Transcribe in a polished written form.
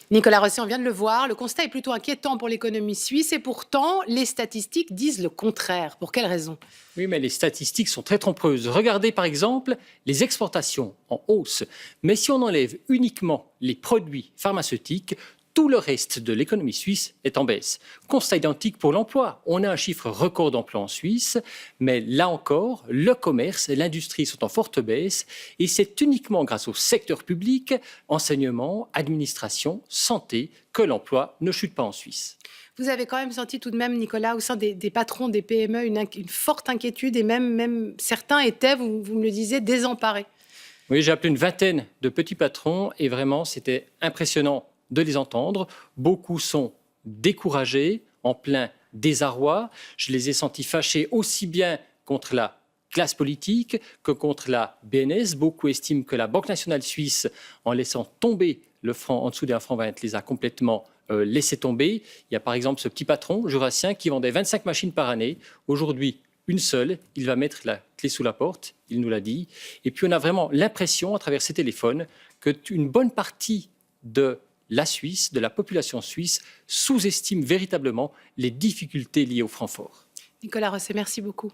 Nicolas Rosset, on vient de le voir, le constat est plutôt inquiétant pour l'économie suisse et pourtant, les statistiques disent le contraire. Pour quelle raison? Oui, mais les statistiques sont très trompeuses. Regardez par exemple les exportations en hausse. Mais si on enlève uniquement les produits pharmaceutiques, tout le reste de l'économie suisse est en baisse. Constat identique pour l'emploi. On a un chiffre record d'emplois en Suisse, mais là encore, le commerce et l'industrie sont en forte baisse et c'est uniquement grâce au secteur public, enseignement, administration, santé, que l'emploi ne chute pas en Suisse. Vous avez quand même senti tout de même, Nicolas, au sein des patrons des PME, une forte inquiétude et même certains étaient, vous me le disiez, désemparés. Oui, j'ai appelé une vingtaine de petits patrons et vraiment, c'était impressionnant de les entendre. Beaucoup sont découragés, en plein désarroi. Je les ai sentis fâchés aussi bien contre la classe politique que contre la BNS. Beaucoup estiment que la Banque nationale suisse, en laissant tomber le franc en dessous d'un franc 20, les a complètement laissé tomber. Il y a par exemple ce petit patron jurassien qui vendait 25 machines par année. Aujourd'hui, une seule, il va mettre la clé sous la porte, il nous l'a dit. Et puis on a vraiment l'impression, à travers ces téléphones, qu'une bonne partie de la Suisse, de la population suisse, sous-estime véritablement les difficultés liées au franc fort. Nicolas Rosset, merci beaucoup.